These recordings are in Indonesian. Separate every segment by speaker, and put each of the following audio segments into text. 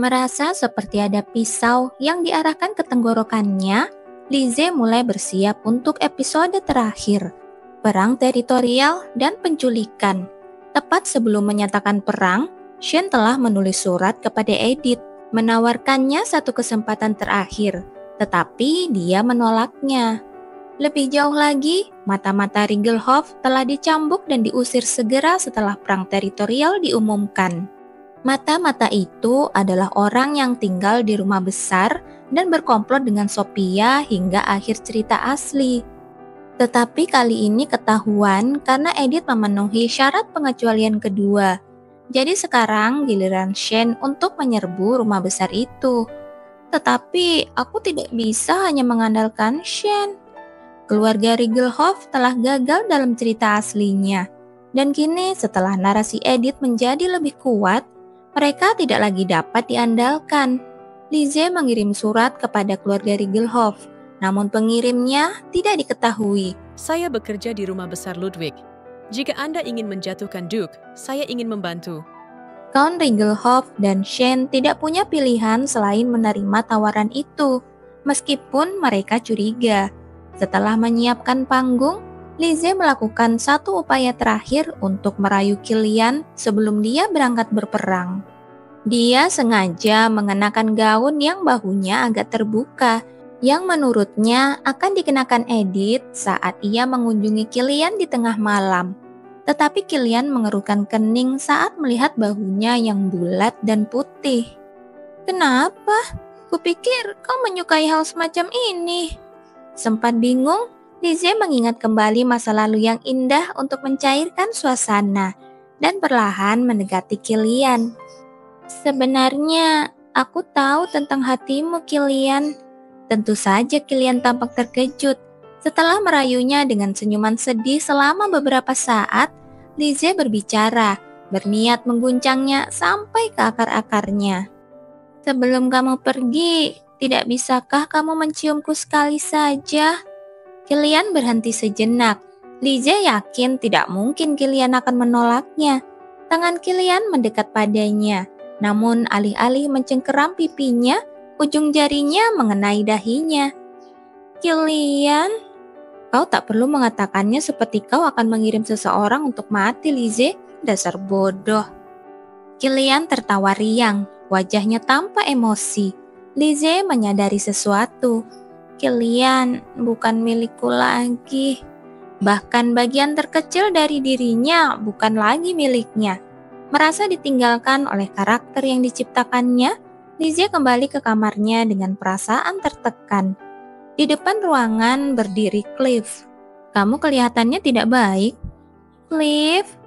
Speaker 1: Merasa seperti ada pisau yang diarahkan ke tenggorokannya, Lizzie mulai bersiap untuk episode terakhir, perang teritorial dan penculikan. Tepat sebelum menyatakan perang, Shane telah menulis surat kepada Edith, menawarkannya satu kesempatan terakhir, tetapi dia menolaknya. Lebih jauh lagi, mata-mata Ringelhoff telah dicambuk dan diusir segera setelah perang teritorial diumumkan. Mata-mata itu adalah orang yang tinggal di rumah besar dan berkomplot dengan Sophia hingga akhir cerita asli. Tetapi kali ini ketahuan karena Edith memenuhi syarat pengecualian kedua. Jadi sekarang giliran Shane untuk menyerbu rumah besar itu. Tetapi aku tidak bisa hanya mengandalkan Shane. Keluarga Ringelhoff telah gagal dalam cerita aslinya. Dan kini setelah narasi Edith menjadi lebih kuat, mereka tidak lagi dapat diandalkan. Lizzie mengirim surat kepada keluarga Ringelhoff, namun pengirimnya tidak diketahui.
Speaker 2: Saya bekerja di rumah besar Ludwig. Jika Anda ingin menjatuhkan Duke, saya ingin membantu.
Speaker 1: Count Ringelhoff dan Shane tidak punya pilihan selain menerima tawaran itu, meskipun mereka curiga. Setelah menyiapkan panggung, Lizzie melakukan satu upaya terakhir untuk merayu Kilian sebelum dia berangkat berperang. Dia sengaja mengenakan gaun yang bahunya agak terbuka, yang menurutnya akan dikenakan Edith saat ia mengunjungi Kilian di tengah malam. Tetapi Kilian mengerutkan kening saat melihat bahunya yang bulat dan putih. "Kenapa? Kupikir kau menyukai hal semacam ini." Sempat bingung, Lizzie mengingat kembali masa lalu yang indah untuk mencairkan suasana dan perlahan mendekati Kilian. "Sebenarnya, aku tahu tentang hatimu, Kilian." Tentu saja Kilian tampak terkejut. Setelah merayunya dengan senyuman sedih selama beberapa saat, Lizzie berbicara, berniat mengguncangnya sampai ke akar-akarnya. "Sebelum kamu pergi, tidak bisakah kamu menciumku sekali saja?" Kilian berhenti sejenak. Lizzie yakin tidak mungkin Kilian akan menolaknya. Tangan Kilian mendekat padanya, namun alih-alih mencengkeram pipinya, ujung jarinya mengenai dahinya. "Kilian, kau tak perlu mengatakannya seperti kau akan mengirim seseorang untuk mati, Lizzie. Dasar bodoh." Kilian tertawa riang, wajahnya tanpa emosi. Lizzie menyadari sesuatu. Kilian bukan milikku lagi. Bahkan bagian terkecil dari dirinya bukan lagi miliknya. Merasa ditinggalkan oleh karakter yang diciptakannya, Lizzie kembali ke kamarnya dengan perasaan tertekan. Di depan ruangan berdiri Cliff. "Kamu kelihatannya tidak baik." "Cliff?"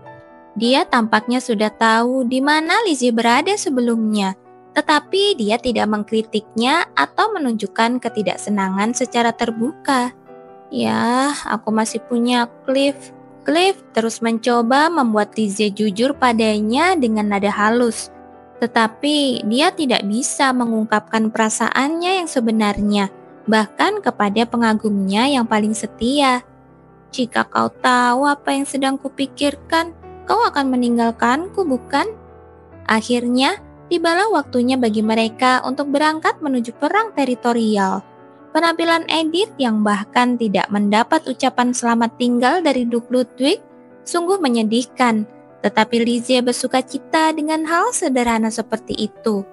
Speaker 1: Dia tampaknya sudah tahu di mana Lizzie berada sebelumnya, tetapi dia tidak mengkritiknya atau menunjukkan ketidaksenangan secara terbuka. "Ya, aku masih punya Cliff." Cliff terus mencoba membuat Lizzie jujur padanya dengan nada halus, tetapi dia tidak bisa mengungkapkan perasaannya yang sebenarnya, bahkan kepada pengagumnya yang paling setia. "Jika kau tahu apa yang sedang kupikirkan, kau akan meninggalkanku, bukan?" Akhirnya, tibalah waktunya bagi mereka untuk berangkat menuju perang teritorial. Penampilan Edith yang bahkan tidak mendapat ucapan selamat tinggal dari Duke Ludwig sungguh menyedihkan, tetapi Lizzie bersuka cita dengan hal sederhana seperti itu.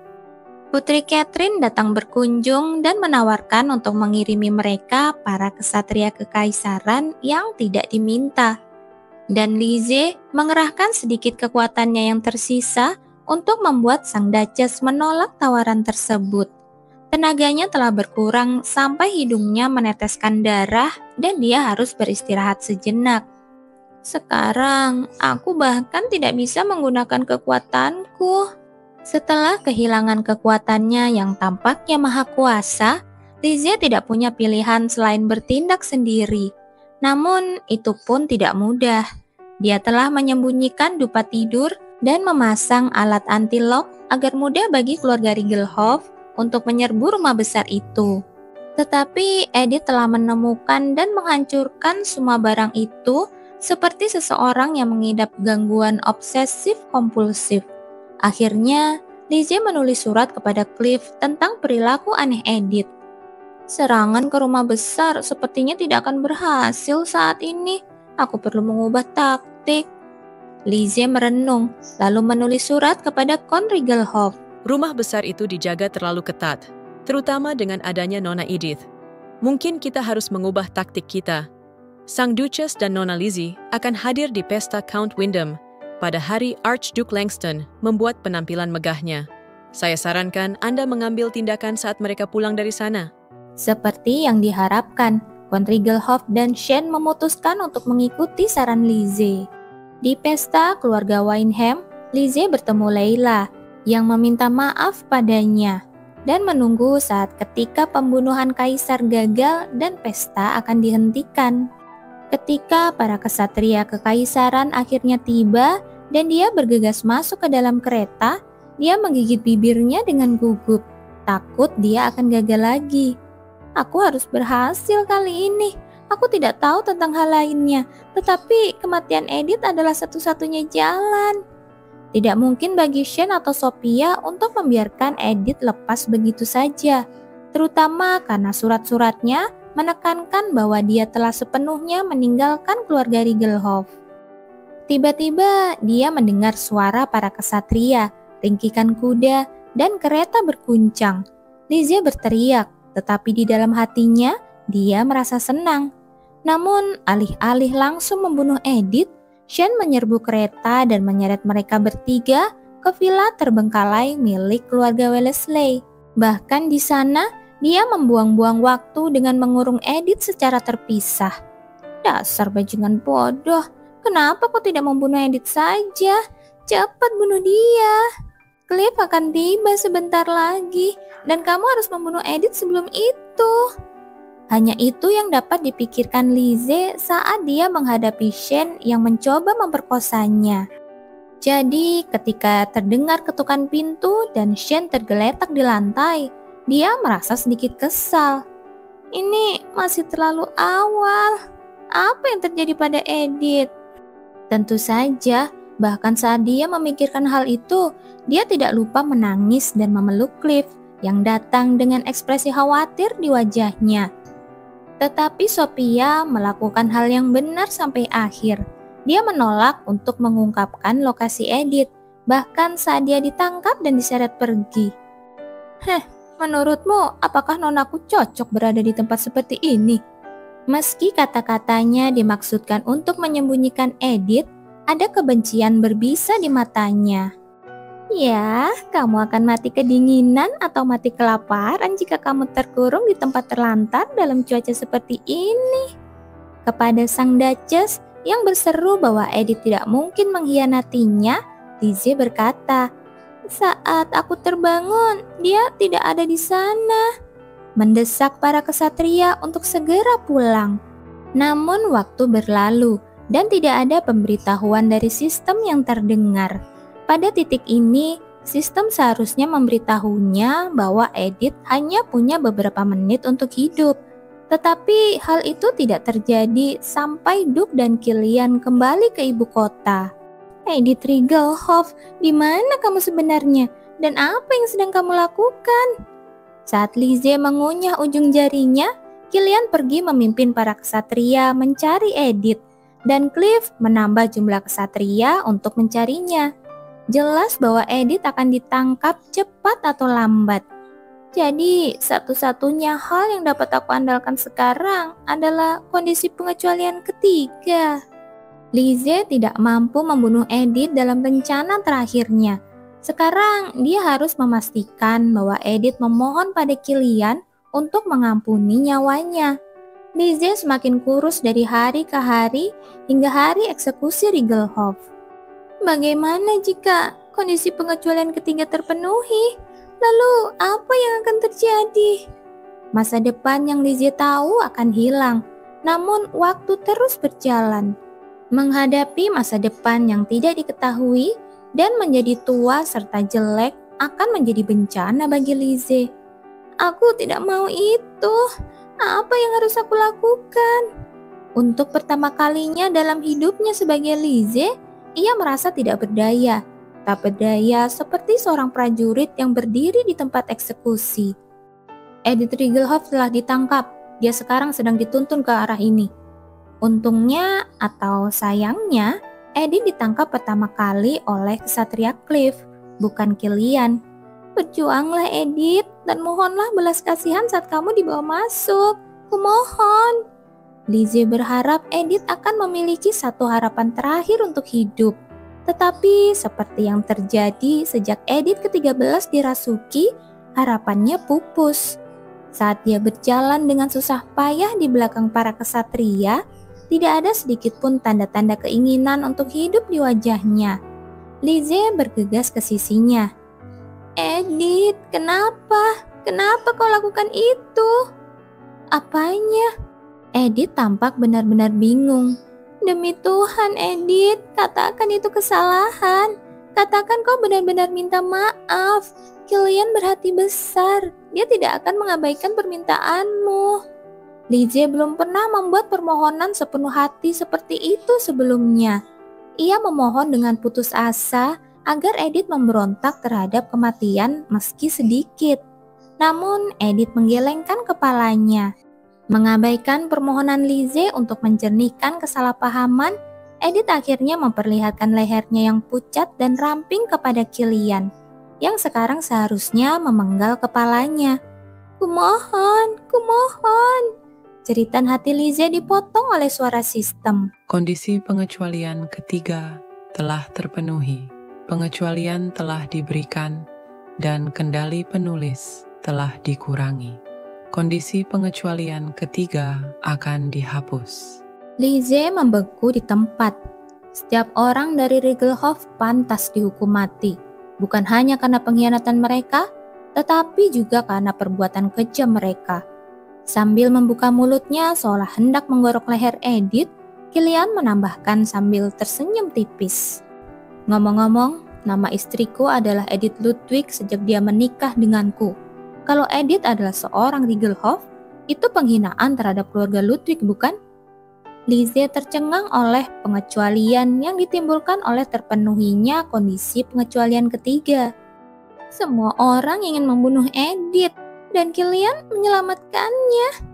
Speaker 1: Putri Catherine datang berkunjung dan menawarkan untuk mengirimi mereka para kesatria kekaisaran yang tidak diminta. Dan Lizzie mengerahkan sedikit kekuatannya yang tersisa untuk membuat sang Duchess menolak tawaran tersebut. Tenaganya telah berkurang sampai hidungnya meneteskan darah dan dia harus beristirahat sejenak. "Sekarang, aku bahkan tidak bisa menggunakan kekuatanku." Setelah kehilangan kekuatannya yang tampaknya maha kuasa, Lizzie tidak punya pilihan selain bertindak sendiri. Namun, itu pun tidak mudah. Dia telah menyembunyikan dupa tidur dan memasang alat anti-lock agar mudah bagi keluarga Ringelhoff untuk menyerbu rumah besar itu. Tetapi Edith telah menemukan dan menghancurkan semua barang itu seperti seseorang yang mengidap gangguan obsesif kompulsif. Akhirnya, Lizzie menulis surat kepada Cliff tentang perilaku aneh Edith. Serangan ke rumah besar sepertinya tidak akan berhasil saat ini. Aku perlu mengubah taktik. Lizzie merenung, lalu menulis surat kepada Count Rigelhoff.
Speaker 2: Rumah besar itu dijaga terlalu ketat, terutama dengan adanya Nona Edith. Mungkin kita harus mengubah taktik kita. Sang Duchess dan Nona Lizzie akan hadir di pesta Count Wyndham pada hari Archduke Langston membuat penampilan megahnya. Saya sarankan Anda mengambil tindakan saat mereka pulang dari sana.
Speaker 1: Seperti yang diharapkan, Count Rigelhoff dan Shane memutuskan untuk mengikuti saran Lizzie. Di pesta keluarga Wynham, Lizzie bertemu Leila yang meminta maaf padanya dan menunggu saat ketika pembunuhan kaisar gagal dan pesta akan dihentikan. Ketika para kesatria kekaisaran akhirnya tiba dan dia bergegas masuk ke dalam kereta, dia menggigit bibirnya dengan gugup, takut dia akan gagal lagi. Aku harus berhasil kali ini. Aku tidak tahu tentang hal lainnya, tetapi kematian Edith adalah satu-satunya jalan. Tidak mungkin bagi Shane atau Sophia untuk membiarkan Edith lepas begitu saja, terutama karena surat-suratnya menekankan bahwa dia telah sepenuhnya meninggalkan keluarga Rigelhoff. Tiba-tiba dia mendengar suara para kesatria, ringkikan kuda, dan kereta berguncang. Lizzie berteriak, tetapi di dalam hatinya dia merasa senang. Namun alih-alih langsung membunuh Edith, Shane menyerbu kereta dan menyeret mereka bertiga ke villa terbengkalai milik keluarga Wellesley. Bahkan di sana, dia membuang-buang waktu dengan mengurung Edith secara terpisah. Dasar bajingan bodoh, kenapa kau tidak membunuh Edith saja? Cepat bunuh dia. Cliff akan tiba sebentar lagi, dan kamu harus membunuh Edith sebelum itu. Hanya itu yang dapat dipikirkan Lizzie saat dia menghadapi Shane yang mencoba memperkosanya. Jadi ketika terdengar ketukan pintu dan Shane tergeletak di lantai, dia merasa sedikit kesal. Ini masih terlalu awal. Apa yang terjadi pada Edith? Tentu saja, bahkan saat dia memikirkan hal itu, dia tidak lupa menangis dan memeluk Cliff yang datang dengan ekspresi khawatir di wajahnya. Tetapi Sophia melakukan hal yang benar sampai akhir. Dia menolak untuk mengungkapkan lokasi Edith, bahkan saat dia ditangkap dan diseret pergi. Menurutmu apakah nonaku cocok berada di tempat seperti ini? Meski kata-katanya dimaksudkan untuk menyembunyikan Edith, ada kebencian berbisa di matanya. Ya, kamu akan mati kedinginan atau mati kelaparan jika kamu terkurung di tempat terlantar dalam cuaca seperti ini. Kepada sang Duchess yang berseru bahwa Edith tidak mungkin mengkhianatinya, Lizzie berkata, "Saat aku terbangun, dia tidak ada di sana." Mendesak para kesatria untuk segera pulang. Namun waktu berlalu dan tidak ada pemberitahuan dari sistem yang terdengar. Pada titik ini, sistem seharusnya memberitahunya bahwa Edith hanya punya beberapa menit untuk hidup. Tetapi hal itu tidak terjadi sampai Duke dan Kilian kembali ke ibu kota. Edith Rigelhoff, di mana kamu sebenarnya? Dan apa yang sedang kamu lakukan? Saat Lizzie mengunyah ujung jarinya, Kilian pergi memimpin para kesatria mencari Edith, dan Cliff menambah jumlah kesatria untuk mencarinya. Jelas bahwa Edith akan ditangkap cepat atau lambat. Jadi satu-satunya hal yang dapat aku andalkan sekarang adalah kondisi pengecualian ketiga. Lizzie tidak mampu membunuh Edith dalam rencana terakhirnya. Sekarang dia harus memastikan bahwa Edith memohon pada Kilian untuk mengampuni nyawanya. Lizzie semakin kurus dari hari ke hari hingga hari eksekusi Rigelhoff. Bagaimana jika kondisi pengecualian ketiga terpenuhi? Lalu apa yang akan terjadi? Masa depan yang Lizzie tahu akan hilang, namun waktu terus berjalan. Menghadapi masa depan yang tidak diketahui dan menjadi tua serta jelek akan menjadi bencana bagi Lizzie. Aku tidak mau itu. Apa yang harus aku lakukan? Untuk pertama kalinya dalam hidupnya sebagai Lizzie, ia merasa tidak berdaya. tak berdaya seperti seorang prajurit yang berdiri di tempat eksekusi. Edith Riegelhoff telah ditangkap. Dia sekarang sedang dituntun ke arah ini. Untungnya atau sayangnya, Edith ditangkap pertama kali oleh kesatria Cliff, bukan Killian. Berjuanglah Edith, dan mohonlah belas kasihan saat kamu dibawa masuk. Kumohon. Lizzie berharap Edith akan memiliki satu harapan terakhir untuk hidup. Tetapi seperti yang terjadi sejak Edith ke-13 dirasuki, harapannya pupus. Saat dia berjalan dengan susah payah di belakang para kesatria, tidak ada sedikit pun tanda-tanda keinginan untuk hidup di wajahnya. Lizzie bergegas ke sisinya. Edith, kenapa? Kenapa kau lakukan itu? Apanya? Edith tampak benar-benar bingung. Demi Tuhan, Edith, katakan itu kesalahan. Katakan kau benar-benar minta maaf. Killian berhati besar. Dia tidak akan mengabaikan permintaanmu. Lizzie belum pernah membuat permohonan sepenuh hati seperti itu sebelumnya. Ia memohon dengan putus asa agar Edith memberontak terhadap kematian meski sedikit. Namun Edith menggelengkan kepalanya. Mengabaikan permohonan Lizzie untuk menjernihkan kesalahpahaman, Edith akhirnya memperlihatkan lehernya yang pucat dan ramping kepada Killian, yang sekarang seharusnya memenggal kepalanya. Kumohon, kumohon. Jeritan hati Lizzie dipotong oleh suara sistem.
Speaker 3: Kondisi pengecualian ketiga telah terpenuhi. Pengecualian telah diberikan dan kendali penulis telah dikurangi. Kondisi pengecualian ketiga akan dihapus.
Speaker 1: Lizzie membeku di tempat. Setiap orang dari Riegelhoff pantas dihukum mati. Bukan hanya karena pengkhianatan mereka, tetapi juga karena perbuatan kejam mereka. Sambil membuka mulutnya seolah hendak menggorok leher Edith, Killian menambahkan sambil tersenyum tipis. Ngomong-ngomong, nama istriku adalah Edith Ludwig sejak dia menikah denganku. Kalau Edith adalah seorang Riegelhoff, itu penghinaan terhadap keluarga Ludwig, bukan? Lizzie tercengang oleh pengecualian yang ditimbulkan oleh terpenuhinya kondisi pengecualian ketiga. Semua orang ingin membunuh Edith, dan Killian menyelamatkannya.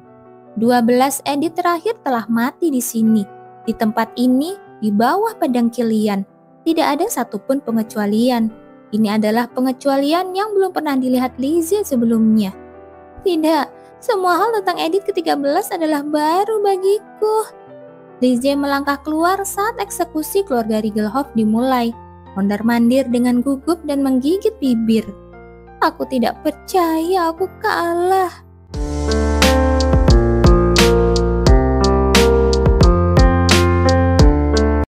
Speaker 1: 12 Edith terakhir telah mati di sini, di tempat ini, di bawah pedang Killian. Tidak ada satupun pengecualian. Ini adalah pengecualian yang belum pernah dilihat Lizzie sebelumnya. Tidak, semua hal tentang Edith ke-13 adalah baru bagiku. Lizzie melangkah keluar saat eksekusi keluarga Riegelhoff dimulai, mondar-mandir dengan gugup dan menggigit bibir. Aku tidak percaya aku kalah.